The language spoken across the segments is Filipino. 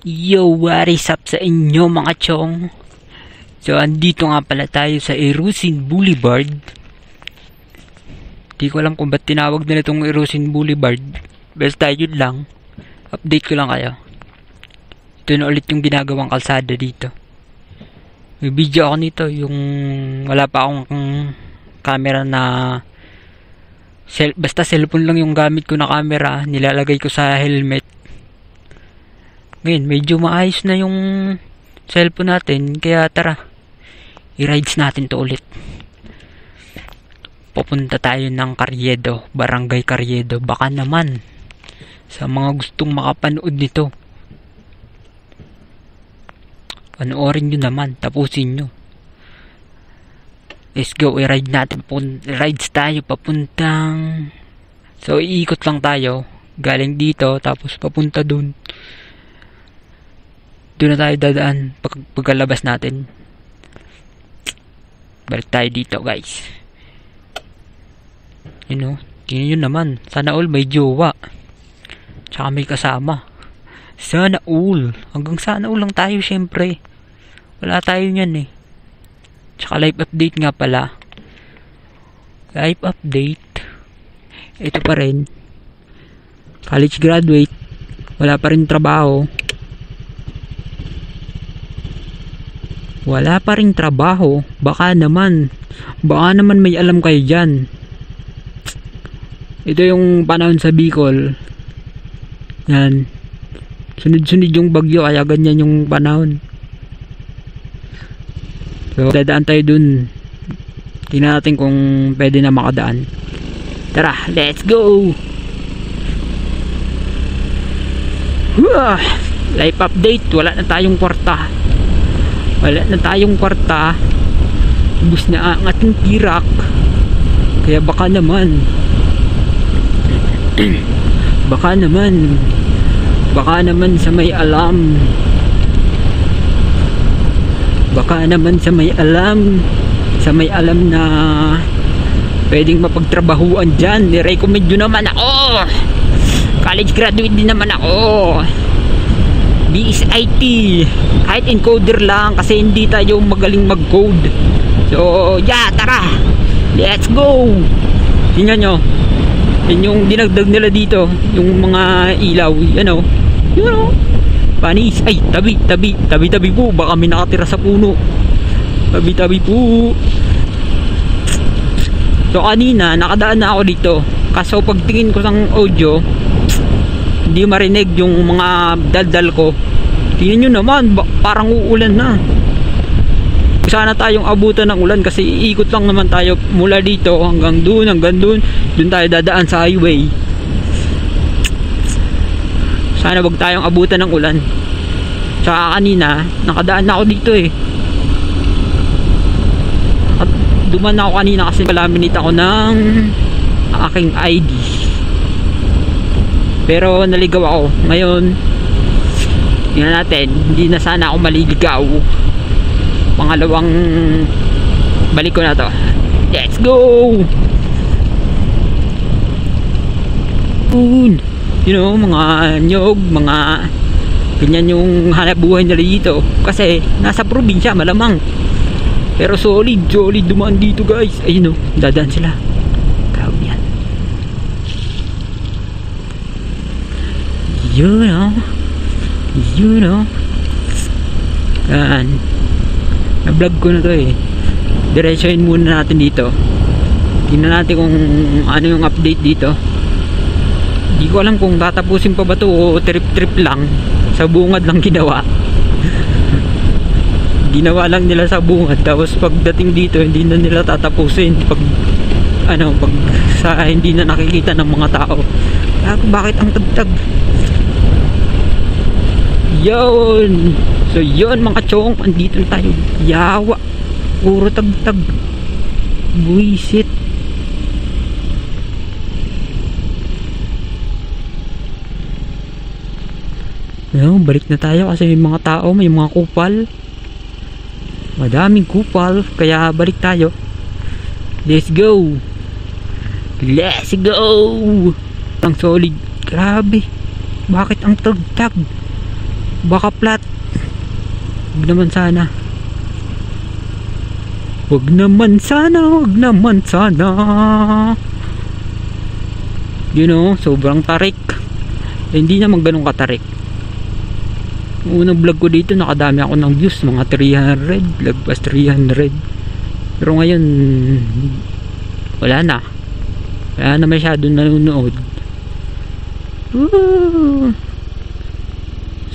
Yo, what is up sa inyo mga chong? So, andito nga pala tayo sa Erusin Boulevard. Di ko alam kung ba't tinawag nila itong Erusin Boulevard. Basta yun lang. Update ko lang kayo. Ito na ulit yung ginagawang kalsada dito. May video ako nito, yung wala pa akong camera na basta cellphone lang yung gamit ko na camera. Nilalagay ko sa helmet. Ngayon, medyo maayos na yung cellphone natin. Kaya tara, i-rides natin to ulit. Pupunta tayo ng Carriedo, Barangay Carriedo. Baka naman, sa mga gustong makapanood nito, panoorin nyo naman, tapusin nyo. Let's go, i-ride natin. Rides tayo papuntang... So, iikot lang tayo. Galing dito, tapos papunta dun. Doon na tayo dadaan pagkalabas natin. Balik tayo dito, guys. You know, tingnan nyo naman. Sana all may jowa. Tsaka may kasama. Sana all. Hanggang sana all lang tayo, syempre. Wala tayo nyan eh. Tsaka live update nga pala. Live update. Ito pa rin. College graduate. Wala pa rin trabaho. Wala pa rin trabaho. Baka naman may alam kayo dyan. Ito yung panahon sa Bicol. Yan. Sunod-sunod yung bagyo, kaya ganyan yung panahon. So, dadaan tayo dun. Tingnan natin kung pwede na makadaan. Tara, let's go! Life update. Wala na tayong kwarta. Ubus na ang ating tirak. Kaya baka naman sa may alam. Sa may alam na pwedeng mapagtrabahuan dyan. I-recommend nyo naman ako. College graduate din naman ako. BSIT, kahit encoder lang kasi hindi tayo magaling mag-code. So, yeah, tara, let's go. Tingnan nyo, yun yung dinagdag nila dito, yung mga ilaw, you know, panis, ay, tabi po, baka may nakatira sa puno, tabi po. So, kanina, nakadaan na ako dito, kaso pagtingin ko ng audio, hindi marinig yung mga daldal ko. Tingnan nyo naman, parang uulan na. Sana tayong abutan ng ulan kasi iikot lang naman tayo mula dito hanggang dun. Dun tayo dadaan sa highway. Sana wag tayong abutan ng ulan. Tsaka kanina, nakadaan na ako dito eh. At duman na ako kanina kasi palaminit ako ng aking ID. Pero naligaw ako. Ngayon, tingnan natin, hindi na sana ako maliligaw. Pangalawang balik ko na to. Let's go! You know, mga nyog, mga ganyan yung hanap buhay nila dito. Kasi nasa probinsya, malamang. Pero solid dumaan dito, guys. Ayun o, dadaan sila. Kawin yan. You know. Yan. Na-vlog ko na to eh. Diretsoin muna natin dito. Tingnan natin kung ano yung update dito. Hindi ko alam kung tatapusin pa ba to o trip lang. Sa bungad lang ginawa. Ginawa lang nila sa bungad. Tapos pagdating dito, hindi na nila tatapusin. Pag sa hindi na nakikita ng mga tao. Bakit ang tagtag? Yun. So yun mga chong, andito na tayo. Yawa, puro tagtag. Buisit. Yun, balik na tayo kasi may mga tao, may mga kupal. Madaming kupal, kaya balik tayo. Let's go. Ang solid. Grabe. Bakit ang tagtag? Baka flat. Huwag naman sana. Huwag naman sana. Huwag naman sana. You know, sobrang tarik. Hindi naman ganun katarik. Unang vlog ko dito, nakadami ako ng views. Mga 300. Lagpas 300. Pero ngayon, wala na. Wala na masyadong nanonood.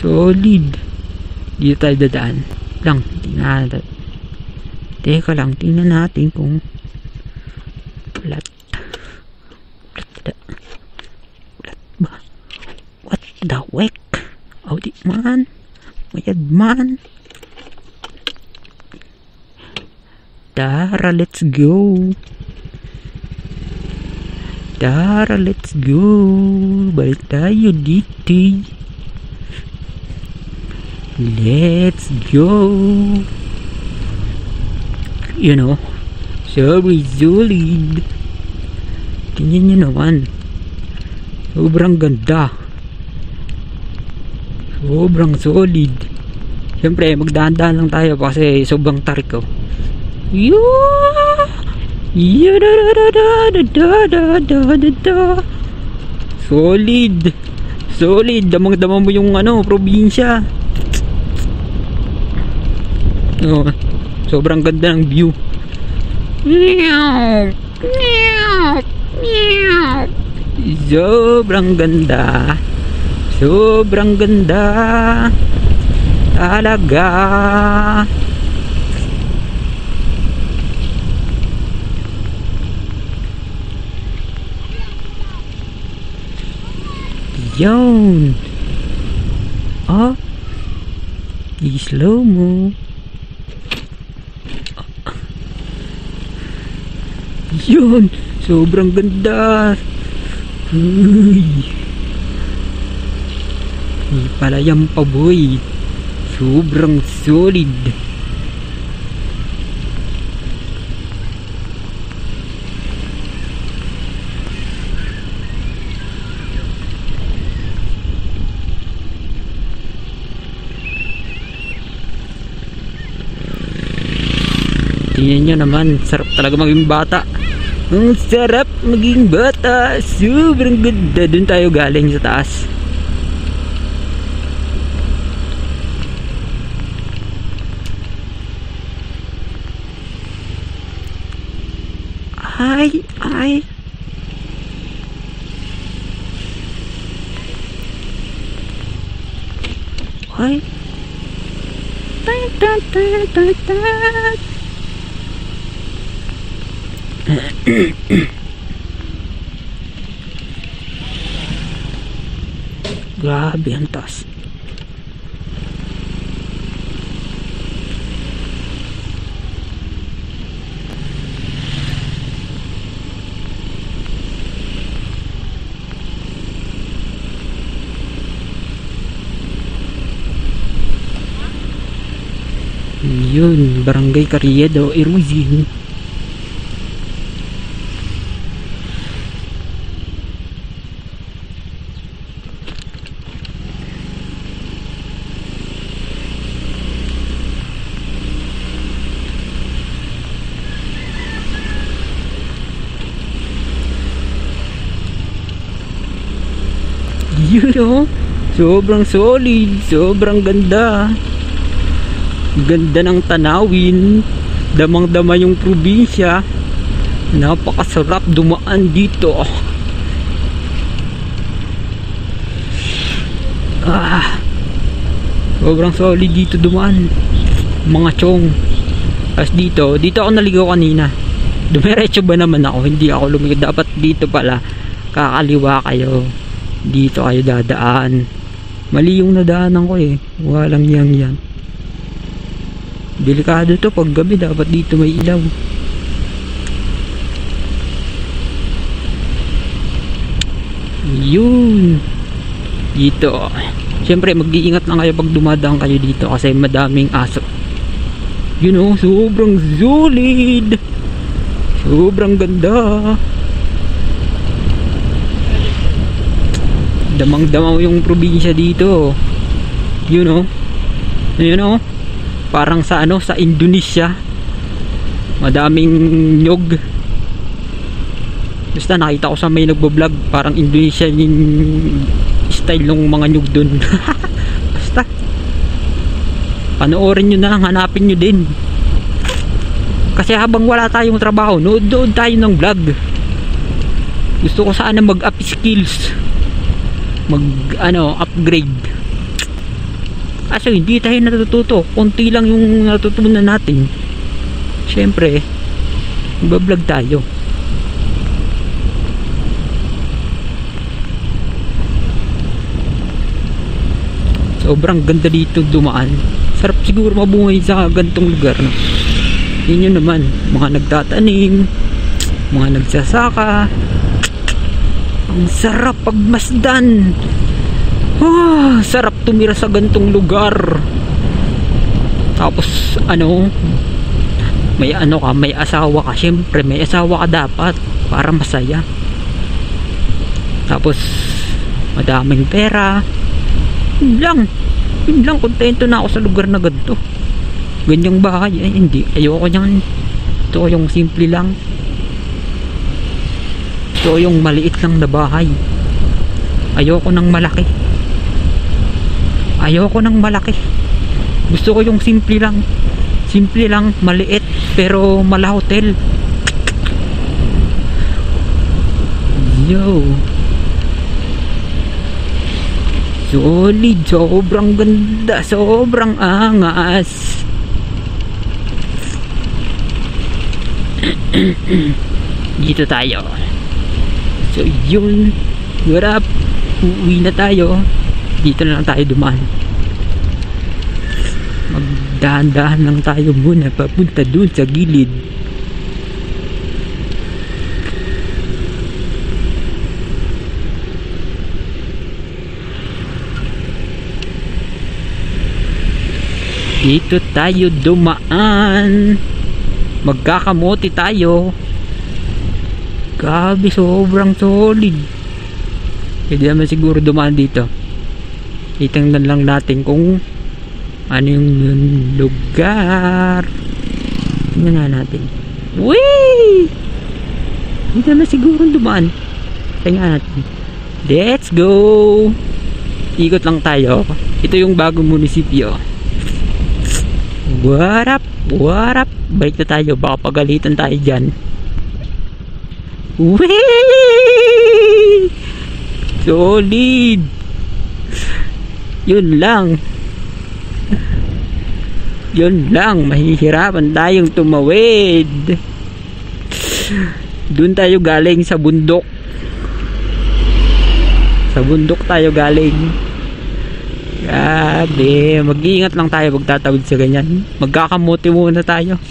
Solid. Dito tayo dadaan. Lang, tingnan natin. Teka lang, tingnan natin kung flat. Flat ba? What the heck? Audi man. Mayad man. Tara, let's go. Tara, let's go. Balik tayo dito. Let's go. You know, sorry, solid. Tingnan nyo naman. Sobrang ganda. Sobrang solid. Siyempre, magdahan-dahan lang tayo kasi sobrang tarik ko. Solid. Solid. Damang-dama mo yung probinsya. Oh, sobrang ganda ng view. Sobrang ganda. Sobrang ganda. Talaga. Yun. Oh. I-slow mo. Yun, sobrang ganda. Uy. Palayam pa boy. Sobrang solid. Tingnan nyo naman, sarap talaga maging bata. Ang sarap maging bata. Sobrang ganda. Doon tayo galing sa taas. Ay. Ay. Grabe ang taas. Yun, Barangay Carriedo, Erusin. Yun o, sobrang solid, sobrang ganda. Ganda ng tanawin. Damang-dama yung probinsya. Napakasarap dumaan dito. Sobrang solid dito dumaan. Mga chong. Tapos dito ako naligaw kanina. Dumiretso ba naman ako? Hindi ako lumigaw. Dapat dito pala kakaliwa kayo. Dito kayo dadaan. Mali yung nadaanan ko eh. Walang yan. Delikado to pag gabi, dapat dito may ilaw. Yun. Dito. Siyempre mag-iingat lang kayo pag dumadaan kayo dito kasi madaming aso. You know, sobrang solid. Sobrang ganda. Damang-dama yung probinsya dito. Yun oh. Yun oh. Parang sa ano, sa Indonesia. Madaming nyog. Basta nakita ko sa may nagbo-vlog, parang Indonesia yung style ng mga nyug dun. Basta panoorin nyo na lang, hanapin nyo din. Kasi habang wala tayong trabaho, nood tayo ng vlog. Gusto ko sana mag-up skills, upgrade. Kaso hindi tayo natututo, konti lang yung natutunan natin. Syempre mag-vlog tayo. Sobrang ganda dito dumaan. Sarap siguro mabuhay sa gantong lugar, no? Yun yun naman, mga nagtatanim, mga nagsasaka. Ang sarap pagmasdan. Sarap tumira sa gantong lugar. Tapos may may asawa ka. Syempre may asawa ka dapat para masaya. Tapos madaming pera. Yun lang, kontento na ako sa lugar na ganito. Ganyang bahay, hindi, ayoko nyan. Ito yung simple lang. Ito yung maliit lang na bahay. Ayoko ng malaki. Gusto ko yung simple lang, maliit pero mala hotel. Yo, solid, sobrang ganda, sobrang angas. Dito tayo. So yun, harap, uwi na tayo. Dito na lang tayo dumaan. Magdahan-dahan lang tayo muna papunta dun sa gilid. Dito tayo dumaan. Magkakamote tayo. Grabe, sobrang solid. Pwede naman siguro dumaan dito. Itingnan lang natin kung ano yung lugar. Tingnan nga natin. Whee! Pwede naman siguro dumaan. Tingnan natin. Let's go! Ikot lang tayo. Ito yung bagong munisipyo. What up? Balik na tayo, baka pagalitan tayo dyan. Whee! Solid! Yun lang, mahihirapan tayong tumawid. Doon tayo galing sa bundok. Tayo galing. Grabe, mag-iingat lang tayo pagtatawid sa ganyan. Magkakamote muna tayo.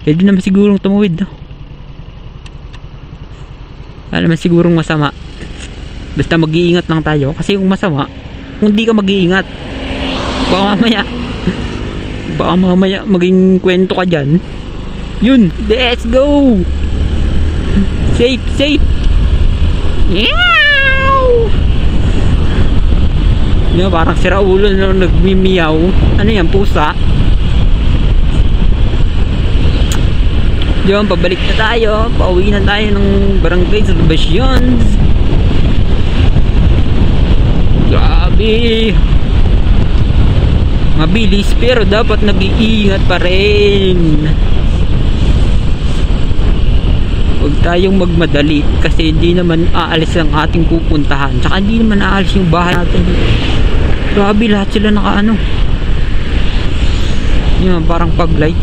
Pwede naman sigurong tumawid, no? Wala naman sigurong masama. Basta mag-iingat lang tayo. Kasi yung masama, kung di ka mag-iingat, baka mamaya maging kwento ka dyan. Yun, let's go! Safe! Meow! Yun, parang siraulo na nagmimiyaw. Ano yan, pusa? Yun, pabalik na tayo. Pauwi na tayo ng Barangay Salvacion. Grabe, mabilis pero dapat nag-iingat pa rin. Huwag tayong magmadali kasi hindi naman aalis ang ating pupuntahan, tsaka hindi naman aalis yung bahay natin. Grabe, lahat sila naka yun, parang pag-light.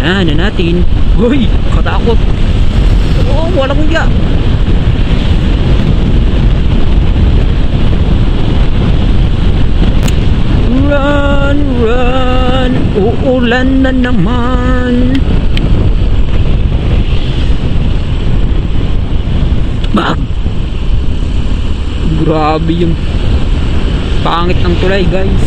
Yan na natin. Hoy, katakot. Walang hiya. Run, uulan na naman. Grabe yung pangit ng tulay, guys.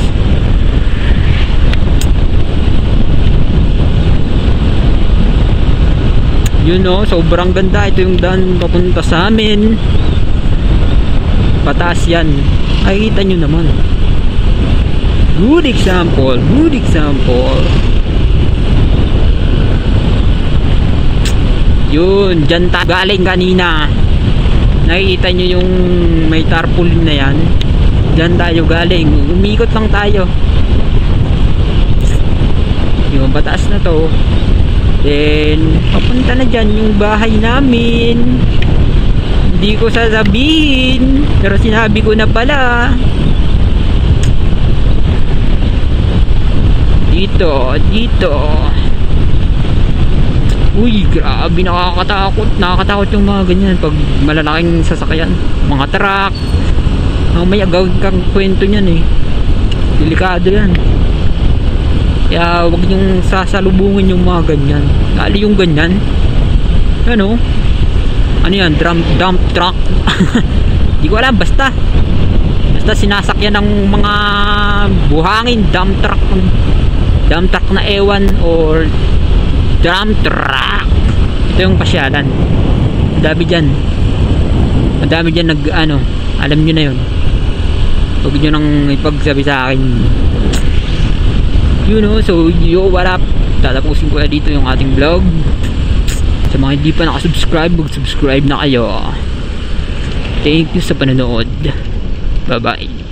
Yun, sobrang ganda. Ito yung daan papunta sa amin. pataas yan. Makikita nyo naman. Good example. Good example. Yun, dyan tayo galing kanina. Nakikita nyo yung may tarpaulin na yan. Dyan tayo galing. Umikot lang tayo. Yung pataas na to. Then papunta na dyan yung bahay namin. Hindi ko sasabihin, pero sinabi ko na pala. Dito. Uy, grabe, nakakatakot yung mga ganyan pag malalaking sasakyan, mga truck. May agawin kang kwento niyan eh. Delikado yan. Kaya wag niyong sasalubungin yung mga ganyan. Lalo yung ganyan. Ano yan? Dump truck. Di ko alam, basta sinasakyan ng mga buhangin. Dump truck na ewan or dump truck. Ito yung pasyalan. Madami dyan alam nyo na yun. Huwag nyo nang ipagsabi sa akin. So what up, tatapusin ko na dito yung ating vlog. Sa mga hindi pa nakasubscribe, mag-subscribe na kayo. Thank you sa panonood. Bye bye.